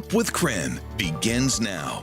Up with KREM begins now.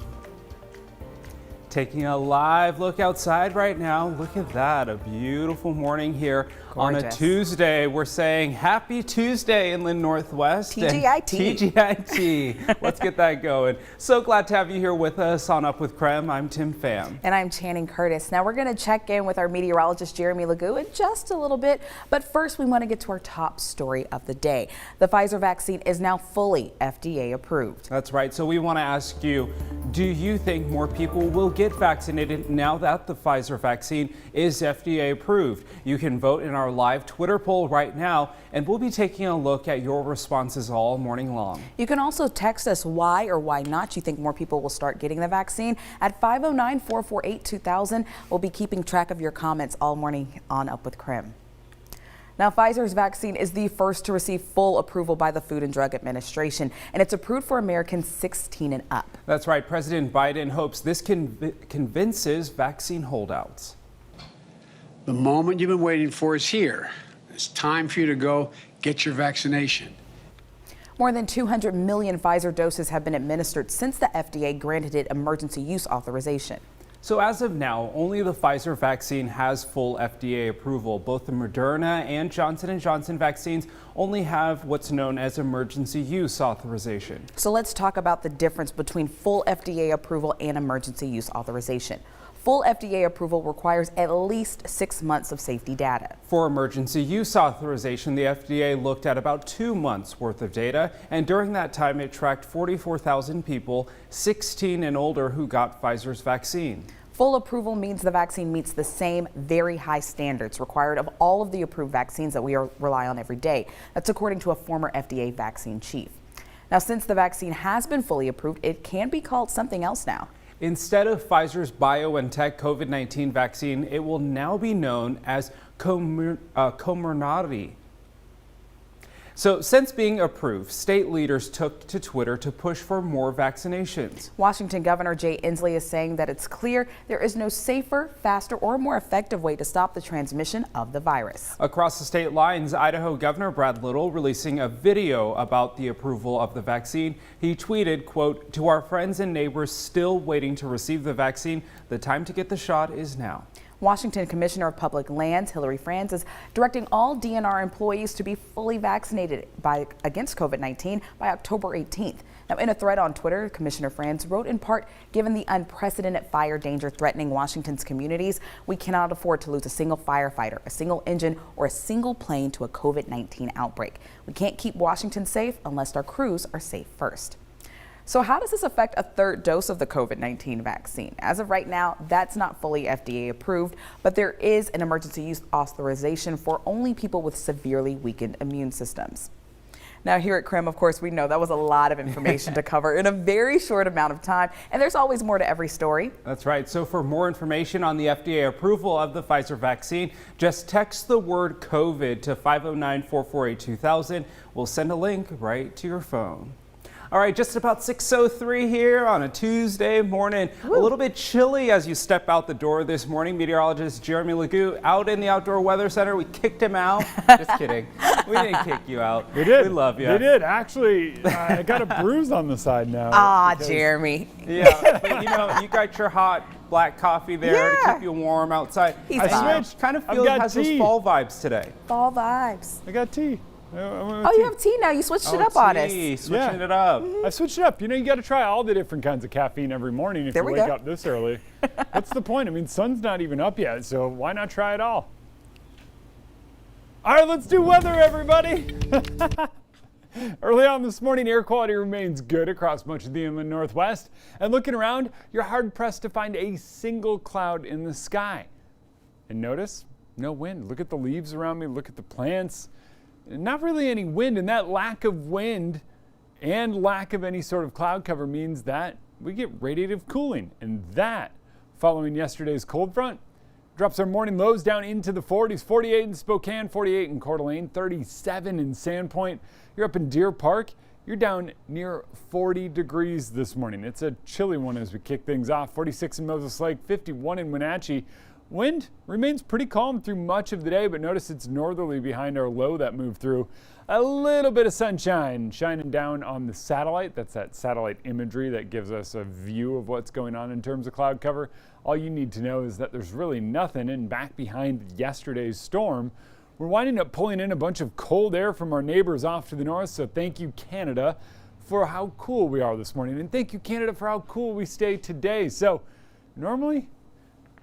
Taking a live look outside right now. Look at that, a beautiful morning here. Gorgeous. On a Tuesday. We're saying happy Tuesday, Inland Northwest. TGIT. TGIT. Let's get that going. So glad to have you here with us on Up with KREM. I'm Tim Pham. And I'm Channing Curtis. Now we're going to check in with our meteorologist Jeremy Legoo in just a little bit. But first we want to get to our top story of the day. The Pfizer vaccine is now fully FDA approved. That's right. So we want to ask you, do you think more people will get vaccinated now that the Pfizer vaccine is FDA approved? You can vote in our live Twitter poll right now, and we'll be taking a look at your responses all morning long. You can also text us why or why not you think more people will start getting the vaccine at 509-448-2000. We'll be keeping track of your comments all morning on Up with KREM. Now, Pfizer's vaccine is the first to receive full approval by the Food and Drug Administration, and it's approved for Americans 16 and up. That's right. President Biden hopes this convinces vaccine holdouts. The moment you've been waiting for is here. It's time for you to go get your vaccination. More than 200 million Pfizer doses have been administered since the FDA granted it emergency use authorization. So as of now, only the Pfizer vaccine has full FDA approval. Both the Moderna and Johnson & Johnson vaccines only have what's known as emergency use authorization. So let's talk about the difference between full FDA approval and emergency use authorization. Full FDA approval requires at least 6 months of safety data. For emergency use authorization, the FDA looked at about 2 months worth of data, and during that time it tracked 44,000 people 16 and older who got Pfizer's vaccine. Full approval means the vaccine meets the same very high standards required of all of the approved vaccines that we rely on every day. That's according to a former FDA vaccine chief. Now, since the vaccine has been fully approved, it can be called something else now. Instead of Pfizer's BioNTech COVID-19 vaccine, it will now be known as Comirnaty. So since being approved, state leaders took to Twitter to push for more vaccinations. Washington Governor Jay Inslee is saying that it's clear there is no safer, faster, or more effective way to stop the transmission of the virus. Across the state lines, Idaho Governor Brad Little releasing a video about the approval of the vaccine. He tweeted, quote, "To our friends and neighbors still waiting to receive the vaccine, the time to get the shot is now." Washington Commissioner of Public Lands Hillary Franz is directing all DNR employees to be fully vaccinated against COVID-19 by October 18th. Now, in a thread on Twitter, Commissioner Franz wrote in part, "Given the unprecedented fire danger threatening Washington's communities, we cannot afford to lose a single firefighter, a single engine, or a single plane to a COVID-19 outbreak. We can't keep Washington safe unless our crews are safe first." So how does this affect a third dose of the COVID-19 vaccine? As of right now, that's not fully FDA approved, but there is an emergency use authorization for only people with severely weakened immune systems. Now, here at KREM, of course, we know that was a lot of information to cover in a very short amount of time, and there's always more to every story. That's right. So for more information on the FDA approval of the Pfizer vaccine, just text the word COVID to 509-448-2000. We'll send a link right to your phone. All right, just about 6:03 here on a Tuesday morning. Woo. A little bit chilly as you step out the door this morning. Meteorologist Jeremy Legoo out in the Outdoor Weather Center. We kicked him out. Just kidding. We didn't kick you out. We did. We love you. They did. Actually, I got a bruise on the side now. Ah, Jeremy. Yeah, but you know, you got your hot black coffee there to keep you warm outside. I switched. Kind of feel it has those fall vibes today. Fall vibes. I got tea. Oh, you have tea now. You switched it up on us. Switching it up. I switched it up. You know, you got to try all the different kinds of caffeine every morning if you wake up this early. What's the point? I mean, sun's not even up yet, so why not try it all? All right, let's do weather, everybody. Early on this morning, air quality remains good across much of the inland Northwest. And looking around, you're hard-pressed to find a single cloud in the sky. And notice, no wind. Look at the leaves around me. Look at the plants. Not really any wind, and that lack of wind and lack of any sort of cloud cover means that we get radiative cooling, and that, following yesterday's cold front, drops our morning lows down into the 40s, 48 in Spokane, 48 in Coeur d'Alene, 37 in Sandpoint. You're up in Deer Park, you're down near 40 degrees this morning. It's a chilly one as we kick things off. 46 in Moses Lake, 51 in Wenatchee. Wind remains pretty calm through much of the day, but notice it's northerly behind our low that moved through. A little bit of sunshine shining down on the satellite. That's that satellite imagery that gives us a view of what's going on in terms of cloud cover. All you need to know is that there's really nothing, and back behind yesterday's storm, we're winding up pulling in a bunch of cold air from our neighbors off to the north. So thank you, Canada, for how cool we are this morning. And thank you, Canada, for how cool we stay today. So normally,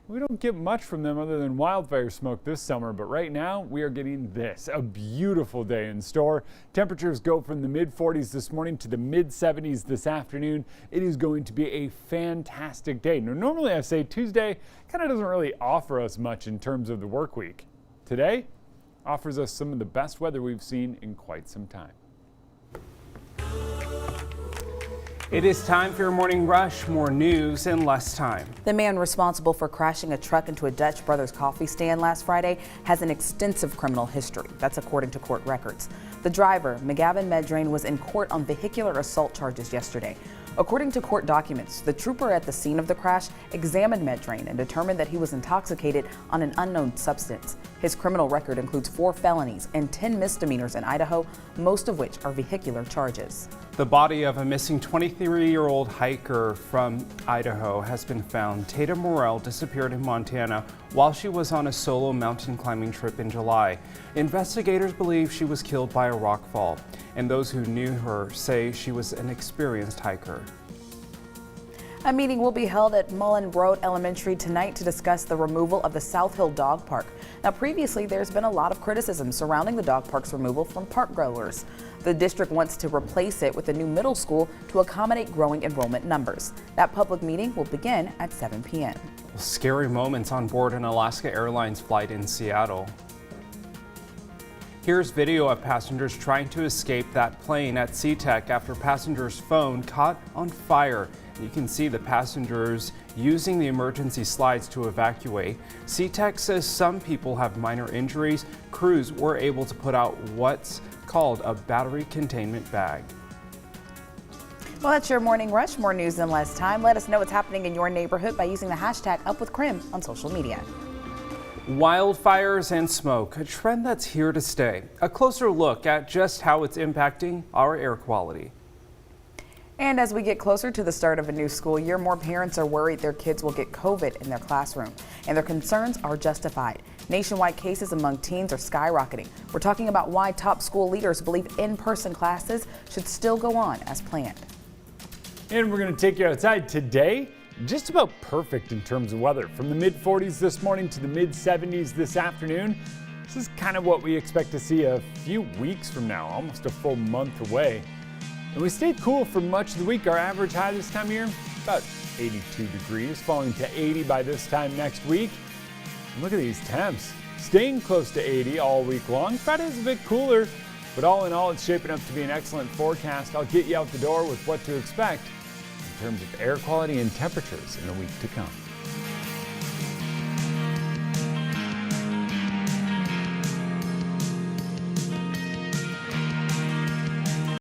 we don't get much from them other than wildfire smoke this summer, but right now we are getting this, a beautiful day in store. Temperatures go from the mid-40s this morning to the mid-70s this afternoon. It is going to be a fantastic day. Now, normally I say Tuesday kind of doesn't really offer us much in terms of the work week. Today offers us some of the best weather we've seen in quite some time. It is time for your morning rush. More news in less time. The man responsible for crashing a truck into a Dutch Brothers coffee stand last Friday has an extensive criminal history. That's according to court records. The driver, McGavin Medrain, was in court on vehicular assault charges yesterday. According to court documents, the trooper at the scene of the crash examined Medrain and determined that he was intoxicated on an unknown substance. His criminal record includes 4 felonies and 10 misdemeanors in Idaho, most of which are vehicular charges. The body of a missing 23-year-old hiker from Idaho has been found. Tatum Morrell disappeared in Montana while she was on a solo mountain climbing trip in July. Investigators believe she was killed by a rock fall, and those who knew her say she was an experienced hiker. A meeting will be held at Mullen Road Elementary tonight to discuss the removal of the South Hill Dog Park. Now, previously, there's been a lot of criticism surrounding the dog park's removal from park goers. The district wants to replace it with a new middle school to accommodate growing enrollment numbers. That public meeting will begin at 7 p.m. Scary moments on board an Alaska Airlines flight in Seattle. Here's video of passengers trying to escape that plane at SeaTac after passenger's phone caught on fire. You can see the passengers using the emergency slides to evacuate. SeaTac says some people have minor injuries. Crews were able to put out what's called a battery containment bag. Well, that's your morning rush. More news in less time. Let us know what's happening in your neighborhood by using the hashtag #UpWithKREM on social media. Wildfires and smoke, a trend that's here to stay. A closer look at just how it's impacting our air quality. And as we get closer to the start of a new school year, more parents are worried their kids will get COVID in their classroom, and their concerns are justified. Nationwide cases among teens are skyrocketing. We're talking about why top school leaders believe in-person classes should still go on as planned. And we're going to take you outside today. Just about perfect in terms of weather. From the mid-40s this morning to the mid-70s this afternoon. This is kind of what we expect to see a few weeks from now, almost a full month away. And we stayed cool for much of the week. Our average high this time of year, about 82 degrees, falling to 80 by this time next week. And look at these temps, staying close to 80 all week long. Friday's a bit cooler, but all in all, it's shaping up to be an excellent forecast. I'll get you out the door with what to expect in terms of air quality and temperatures in a week to come.